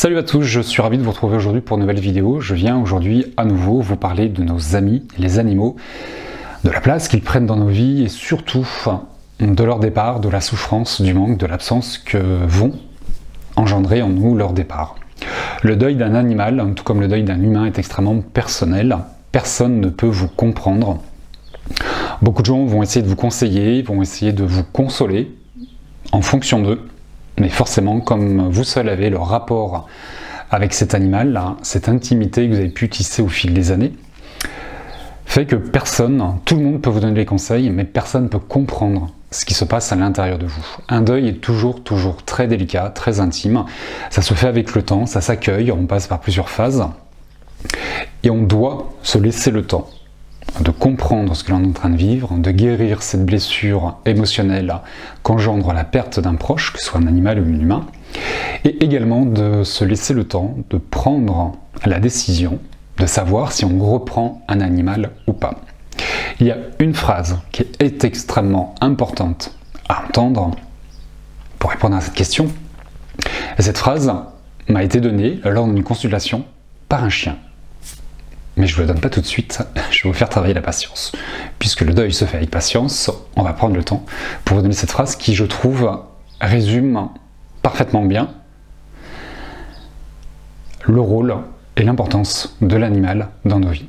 Salut à tous, je suis ravi de vous retrouver aujourd'hui pour une nouvelle vidéo. Je viens aujourd'hui à nouveau vous parler de nos amis, les animaux, de la place qu'ils prennent dans nos vies et surtout de leur départ, de la souffrance, du manque, de l'absence que vont engendrer en nous leur départ. Le deuil d'un animal, tout comme le deuil d'un humain, est extrêmement personnel. Personne ne peut vous comprendre. Beaucoup de gens vont essayer de vous conseiller, vont essayer de vous consoler en fonction d'eux. Mais forcément, comme vous seul avez le rapport avec cet animal, là, cette intimité que vous avez pu tisser au fil des années, fait que personne, tout le monde peut vous donner des conseils, mais personne ne peut comprendre ce qui se passe à l'intérieur de vous. Un deuil est toujours très délicat, très intime. Ça se fait avec le temps, ça s'accueille, on passe par plusieurs phases. Et on doit se laisser le temps de comprendre ce que l'on est en train de vivre, de guérir cette blessure émotionnelle qu'engendre la perte d'un proche, que ce soit un animal ou un humain, et également de se laisser le temps de prendre la décision de savoir si on reprend un animal ou pas. Il y a une phrase qui est extrêmement importante à entendre pour répondre à cette question, et cette phrase m'a été donnée lors d'une consultation par un chien. Mais je ne vous la donne pas tout de suite, je vais vous faire travailler la patience. Puisque le deuil se fait avec patience, on va prendre le temps pour vous donner cette phrase qui, je trouve, résume parfaitement bien le rôle et l'importance de l'animal dans nos vies.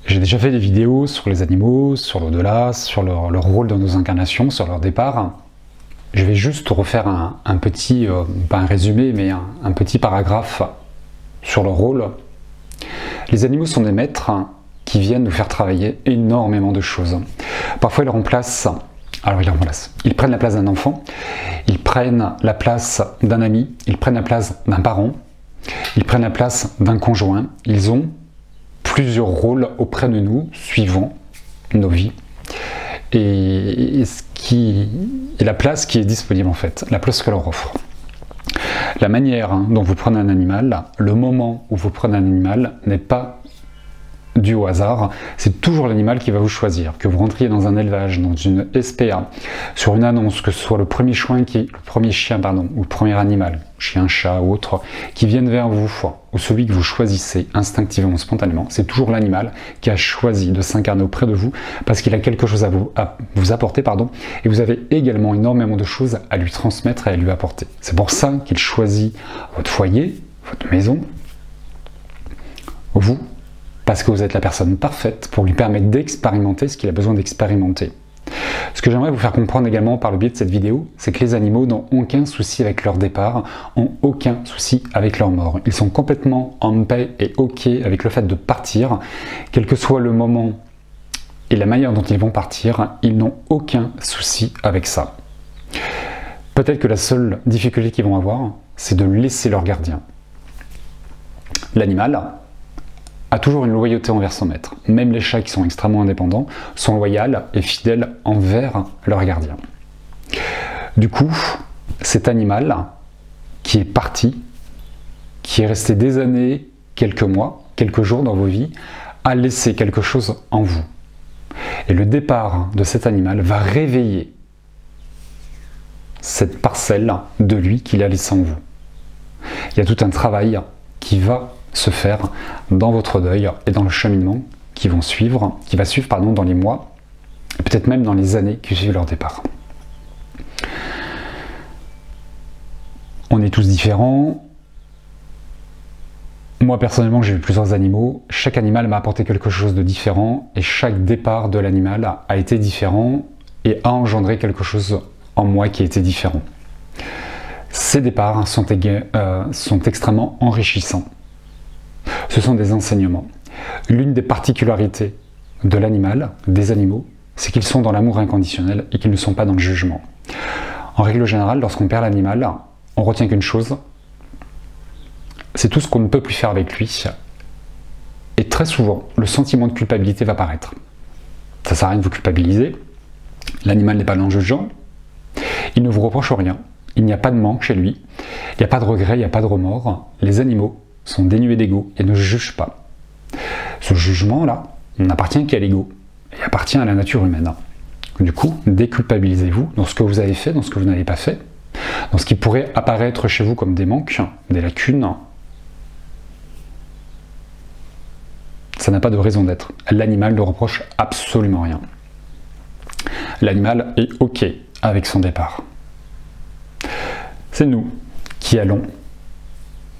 J'ai déjà fait des vidéos sur les animaux, sur l'au-delà, sur leur rôle dans nos incarnations, sur leur départ. Je vais juste refaire un petit, pas un résumé, mais un petit paragraphe sur leur rôle. Les animaux sont des maîtres qui viennent nous faire travailler énormément de choses. Parfois ils ils prennent la place d'un enfant, ils prennent la place d'un ami, ils prennent la place d'un parent, ils prennent la place d'un conjoint. Ils ont plusieurs rôles auprès de nous, suivant nos vies. Et la place qui est disponible en fait, la place que leur offre. La manière dont vous prenez un animal, le moment où vous prenez un animal n'est pas dû au hasard, c'est toujours l'animal qui va vous choisir. Que vous rentriez dans un élevage, dans une SPA, sur une annonce, que ce soit le premier chien, ou le premier animal, chien, chat ou autre, qui viennent vers vous, ou celui que vous choisissez instinctivement, spontanément, c'est toujours l'animal qui a choisi de s'incarner auprès de vous parce qu'il a quelque chose à vous apporter, et vous avez également énormément de choses à lui transmettre et à lui apporter. C'est pour ça qu'il choisit votre foyer, votre maison, vous, parce que vous êtes la personne parfaite pour lui permettre d'expérimenter ce qu'il a besoin d'expérimenter. Ce que j'aimerais vous faire comprendre également par le biais de cette vidéo, c'est que les animaux n'ont aucun souci avec leur départ, n'ont aucun souci avec leur mort. Ils sont complètement en paix et ok avec le fait de partir, quel que soit le moment et la manière dont ils vont partir, ils n'ont aucun souci avec ça. Peut-être que la seule difficulté qu'ils vont avoir, c'est de laisser leur gardien. L'animal a toujours une loyauté envers son maître. Même les chats qui sont extrêmement indépendants sont loyaux et fidèles envers leur gardien. Du coup, cet animal qui est parti, qui est resté des années, quelques mois, quelques jours dans vos vies, a laissé quelque chose en vous. Et le départ de cet animal va réveiller cette parcelle de lui qu'il a laissé en vous. Il y a tout un travail qui va se faire dans votre deuil et dans le cheminement qui va suivre dans les mois et peut-être même dans les années qui suivent leur départ. On est tous différents. Moi personnellement j'ai eu plusieurs animaux, chaque animal m'a apporté quelque chose de différent et chaque départ de l'animal a été différent et a engendré quelque chose en moi qui était différent. Ces départs sont extrêmement enrichissants. Ce sont des enseignements. L'une des particularités de l'animal, des animaux, c'est qu'ils sont dans l'amour inconditionnel et qu'ils ne sont pas dans le jugement. En règle générale, lorsqu'on perd l'animal, on retient qu'une chose, c'est tout ce qu'on ne peut plus faire avec lui. Et très souvent, le sentiment de culpabilité va apparaître. Ça ne sert à rien de vous culpabiliser. L'animal n'est pas dans le jugeant. Il ne vous reproche rien. Il n'y a pas de manque chez lui. Il n'y a pas de regret, il n'y a pas de remords. Les animaux sont dénués d'ego et ne jugent pas. Ce jugement-là n'appartient qu'à l'ego et appartient à la nature humaine. Du coup, déculpabilisez-vous dans ce que vous avez fait, dans ce que vous n'avez pas fait, dans ce qui pourrait apparaître chez vous comme des manques, des lacunes, ça n'a pas de raison d'être. L'animal ne reproche absolument rien. L'animal est OK avec son départ. C'est nous qui allons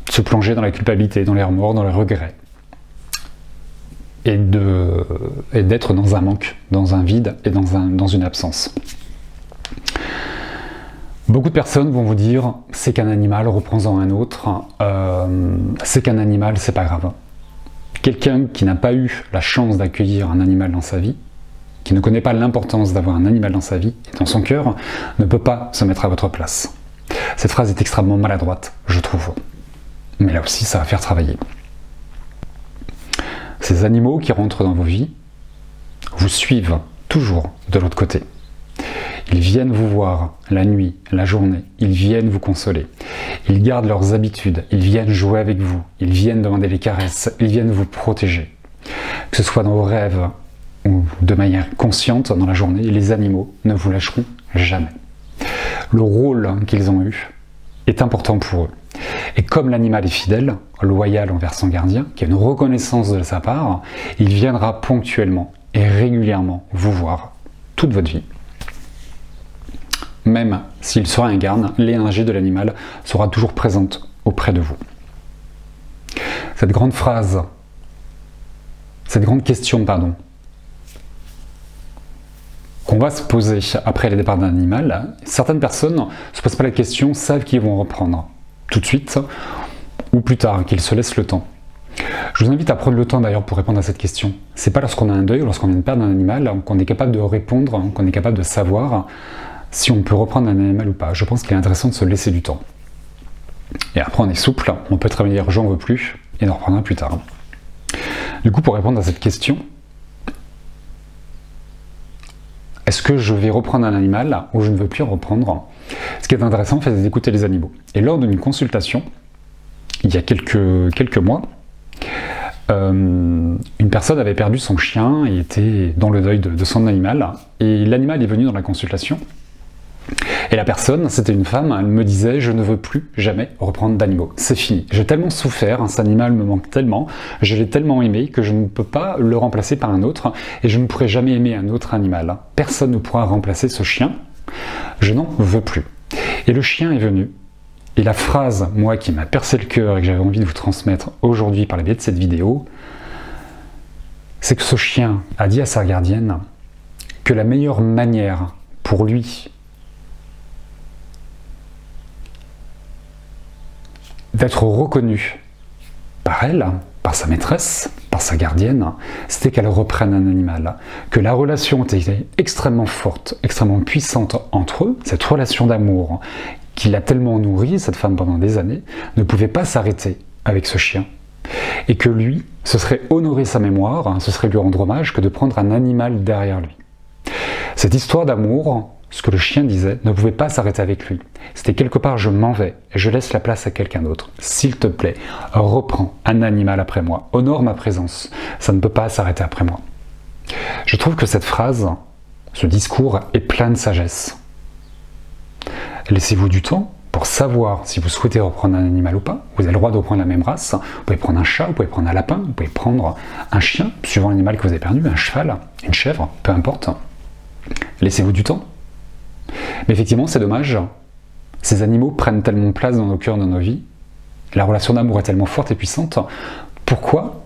se plonger dans la culpabilité, dans les remords, dans les regrets. Et d'être dans un manque, dans un vide et dans une absence. Beaucoup de personnes vont vous dire « c'est qu'un animal, reprends-en un autre, c'est qu'un animal, c'est pas grave ». Quelqu'un qui n'a pas eu la chance d'accueillir un animal dans sa vie, qui ne connaît pas l'importance d'avoir un animal dans sa vie et dans son cœur, ne peut pas se mettre à votre place. Cette phrase est extrêmement maladroite, je trouve. Mais là aussi, ça va faire travailler. Ces animaux qui rentrent dans vos vies vous suivent toujours de l'autre côté. Ils viennent vous voir la nuit, la journée, ils viennent vous consoler. Ils gardent leurs habitudes, ils viennent jouer avec vous, ils viennent demander les caresses, ils viennent vous protéger. Que ce soit dans vos rêves ou de manière consciente dans la journée, les animaux ne vous lâcheront jamais. Le rôle qu'ils ont eu est important pour eux. Et comme l'animal est fidèle, loyal envers son gardien, qui a une reconnaissance de sa part, il viendra ponctuellement et régulièrement vous voir toute votre vie. Même s'il sera incarne, l'énergie de l'animal sera toujours présente auprès de vous. Cette grande phrase, cette grande question, qu'on va se poser après le départ d'un animal, certaines personnes ne se posent pas la question, savent qu'ils vont reprendre tout de suite ou plus tard, qu'ils se laissent le temps. Je vous invite à prendre le temps d'ailleurs pour répondre à cette question. C'est pas lorsqu'on a un deuil ou lorsqu'on vient de perdre un animal qu'on est capable de répondre, qu'on est capable de savoir si on peut reprendre un animal ou pas. Je pense qu'il est intéressant de se laisser du temps. Et après on est souple, on peut très bien dire j'en veux plus et on reprendra plus tard. Du coup, pour répondre à cette question, est-ce que je vais reprendre un animal ou je ne veux plus reprendre? Ce qui est intéressant, c'est d'écouter les animaux. Et lors d'une consultation, il y a quelques mois, une personne avait perdu son chien et était dans le deuil de son animal. Et l'animal est venu dans la consultation. Et la personne, c'était une femme, elle me disait « je ne veux plus jamais reprendre d'animaux, c'est fini. J'ai tellement souffert, cet animal me manque tellement, je l'ai tellement aimé que je ne peux pas le remplacer par un autre et je ne pourrai jamais aimer un autre animal. Personne ne pourra remplacer ce chien, je n'en veux plus. » Et le chien est venu. Et la phrase, moi, qui m'a percé le cœur et que j'avais envie de vous transmettre aujourd'hui par le biais de cette vidéo, c'est que ce chien a dit à sa gardienne que la meilleure manière pour lui d'être reconnu par elle, par sa maîtresse, par sa gardienne, c'était qu'elle reprenne un animal, que la relation était extrêmement forte, extrêmement puissante entre eux, cette relation d'amour qui l'a tellement nourrie, cette femme, pendant des années, ne pouvait pas s'arrêter avec ce chien. Et que lui, ce serait honorer sa mémoire, ce serait lui rendre hommage que de prendre un animal derrière lui. Cette histoire d'amour, ce que le chien disait, ne pouvait pas s'arrêter avec lui. C'était quelque part, je m'en vais, et je laisse la place à quelqu'un d'autre. S'il te plaît, reprends un animal après moi, honore ma présence, ça ne peut pas s'arrêter après moi. Je trouve que cette phrase, ce discours est plein de sagesse. Laissez-vous du temps pour savoir si vous souhaitez reprendre un animal ou pas. Vous avez le droit de reprendre la même race. Vous pouvez prendre un chat, vous pouvez prendre un lapin, vous pouvez prendre un chien, suivant l'animal que vous avez perdu, un cheval, une chèvre, peu importe. Laissez-vous du temps. Mais effectivement, c'est dommage. Ces animaux prennent tellement place dans nos cœurs, dans nos vies. La relation d'amour est tellement forte et puissante. Pourquoi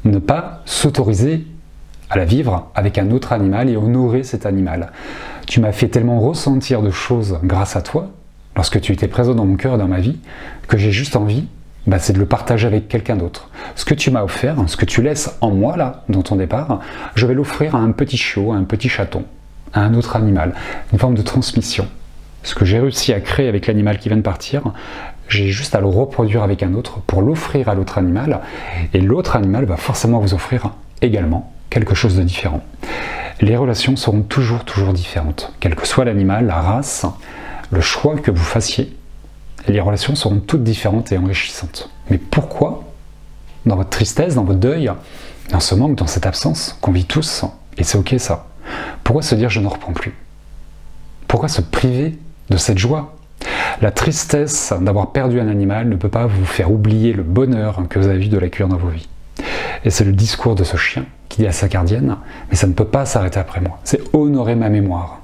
ne pas s'autoriser à la vivre avec un autre animal et honorer cet animal? Tu m'as fait tellement ressentir de choses grâce à toi, lorsque tu étais présent dans mon cœur et dans ma vie, que j'ai juste envie, c'est de le partager avec quelqu'un d'autre. Ce que tu m'as offert, ce que tu laisses en moi, là, dans ton départ, je vais l'offrir à un petit chiot, à un petit chaton, à un autre animal, une forme de transmission. Ce que j'ai réussi à créer avec l'animal qui vient de partir, j'ai juste à le reproduire avec un autre pour l'offrir à l'autre animal, et l'autre animal va forcément vous offrir également quelque chose de différent. Les relations seront toujours différentes, quel que soit l'animal, la race, le choix que vous fassiez, les relations seront toutes différentes et enrichissantes. Mais pourquoi, dans votre tristesse, dans votre deuil, dans ce manque, dans cette absence qu'on vit tous, et c'est ok ça, pourquoi se dire je ne reprends plus? Pourquoi se priver de cette joie? La tristesse d'avoir perdu un animal ne peut pas vous faire oublier le bonheur que vous avez eu de l'accueillir dans vos vies. Et c'est le discours de ce chien qui dit à sa gardienne, mais ça ne peut pas s'arrêter après moi. C'est honorer ma mémoire.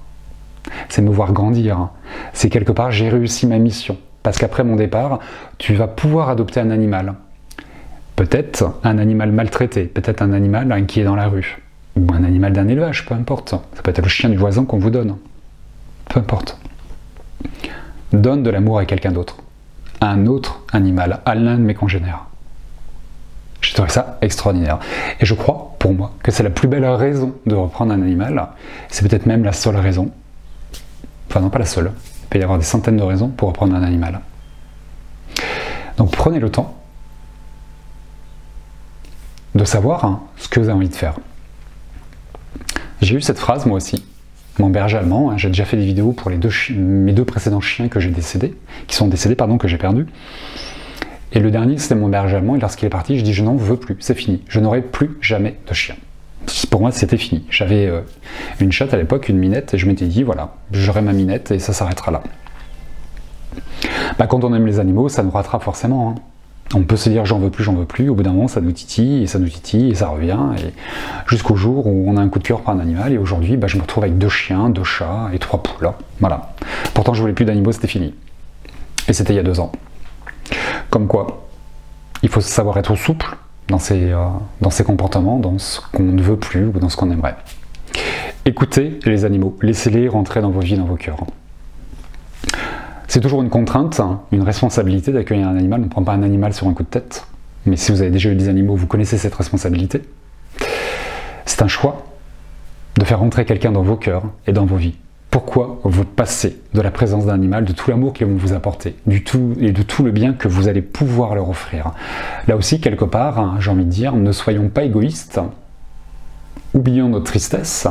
C'est me voir grandir. C'est quelque part, j'ai réussi ma mission. Parce qu'après mon départ, tu vas pouvoir adopter un animal. Peut-être un animal maltraité, peut-être un animal qui est dans la rue. Ou un animal d'un élevage, peu importe. Ça peut être le chien du voisin qu'on vous donne. Peu importe. Donne de l'amour à quelqu'un d'autre. À un autre animal, à l'un de mes congénères. J'ai trouvé ça extraordinaire. Et je crois, pour moi, que c'est la plus belle raison de reprendre un animal. C'est peut-être même la seule raison. Enfin non, pas la seule. Il peut y avoir des centaines de raisons pour reprendre un animal. Donc prenez le temps de savoir ce que vous avez envie de faire. J'ai eu cette phrase moi aussi. Mon berger allemand, j'ai déjà fait des vidéos pour mes deux précédents chiens que j'ai décédés, que j'ai perdus. Et le dernier, c'était mon berger allemand, et lorsqu'il est parti, je dis je n'en veux plus, c'est fini, je n'aurai plus jamais de chien. Pour moi, c'était fini. J'avais une chatte à l'époque, une minette, et je m'étais dit voilà, j'aurai ma minette et ça s'arrêtera là. Quand on aime les animaux, ça nous rattrape forcément. Hein. On peut se dire j'en veux plus, au bout d'un moment ça nous titille, et ça revient, et jusqu'au jour où on a un coup de cœur par un animal, et aujourd'hui je me retrouve avec 2 chiens, 2 chats et 3 poules. Voilà. Pourtant je voulais plus d'animaux, c'était fini. Et c'était il y a 2 ans. Comme quoi, il faut savoir être souple dans ses comportements, dans ce qu'on ne veut plus ou dans ce qu'on aimerait. Écoutez les animaux, laissez-les rentrer dans vos vies, dans vos cœurs. C'est toujours une contrainte, une responsabilité d'accueillir un animal. On ne prend pas un animal sur un coup de tête. Mais si vous avez déjà eu des animaux, vous connaissez cette responsabilité. C'est un choix de faire rentrer quelqu'un dans vos cœurs et dans vos vies. Pourquoi vous passez de la présence d'un animal, de tout l'amour qu'ils vont vous apporter, de tout le bien que vous allez pouvoir leur offrir. Là aussi, quelque part, j'ai envie de dire, ne soyons pas égoïstes. Oublions notre tristesse,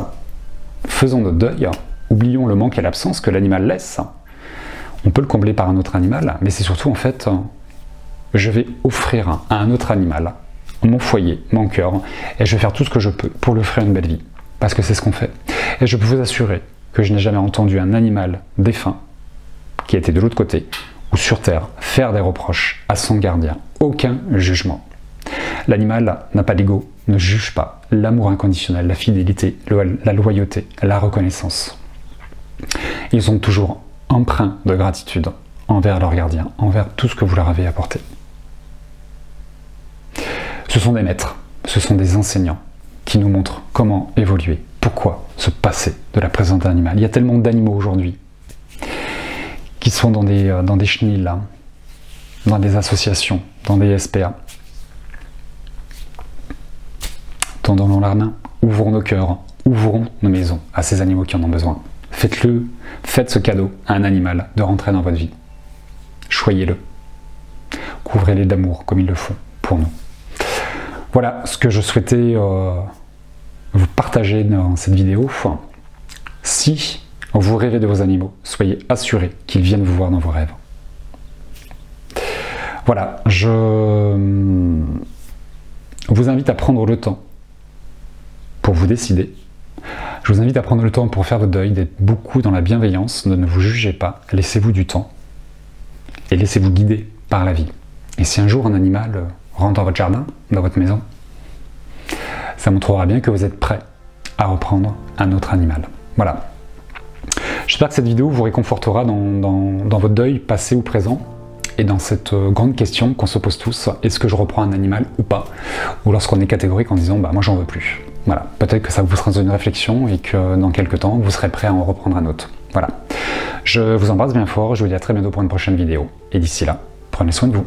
faisons notre deuil, oublions le manque et l'absence que l'animal laisse. On peut le combler par un autre animal, mais c'est surtout en fait, je vais offrir à un autre animal mon foyer, mon cœur, et je vais faire tout ce que je peux pour lui offrir une belle vie. Parce que c'est ce qu'on fait. Et je peux vous assurer que je n'ai jamais entendu un animal défunt, qui était de l'autre côté, ou sur terre, faire des reproches à son gardien. Aucun jugement. L'animal n'a pas d'ego, ne juge pas. L'amour inconditionnel, la fidélité, la loyauté, la reconnaissance. Ils sont toujours empreints de gratitude envers leur gardien, envers tout ce que vous leur avez apporté. Ce sont des maîtres, ce sont des enseignants qui nous montrent comment évoluer, pourquoi se passer de la présence d'un animal. Il y a tellement d'animaux aujourd'hui qui sont dans des chenils, là, dans des associations, dans des SPA. Tendons la main, ouvrons nos cœurs, ouvrons nos maisons à ces animaux qui en ont besoin. Faites ce cadeau à un animal de rentrer dans votre vie. Choyez-le. Couvrez-les d'amour comme ils le font pour nous. Voilà ce que je souhaitais vous partager dans cette vidéo. Si vous rêvez de vos animaux, soyez assurés qu'ils viennent vous voir dans vos rêves. Voilà, je vous invite à prendre le temps pour vous décider. Je vous invite à prendre le temps pour faire votre deuil, d'être beaucoup dans la bienveillance, ne vous jugez pas, laissez-vous du temps et laissez-vous guider par la vie. Et si un jour un animal rentre dans votre jardin, dans votre maison, ça montrera bien que vous êtes prêt à reprendre un autre animal. Voilà. J'espère que cette vidéo vous réconfortera dans votre deuil, passé ou présent, et dans cette grande question qu'on se pose tous, est-ce que je reprends un animal ou pas? Ou lorsqu'on est catégorique en disant, bah moi j'en veux plus. Voilà, peut-être que ça vous fera une réflexion et que dans quelques temps, vous serez prêt à en reprendre un autre. Voilà. Je vous embrasse bien fort, je vous dis à très bientôt pour une prochaine vidéo. Et d'ici là, prenez soin de vous.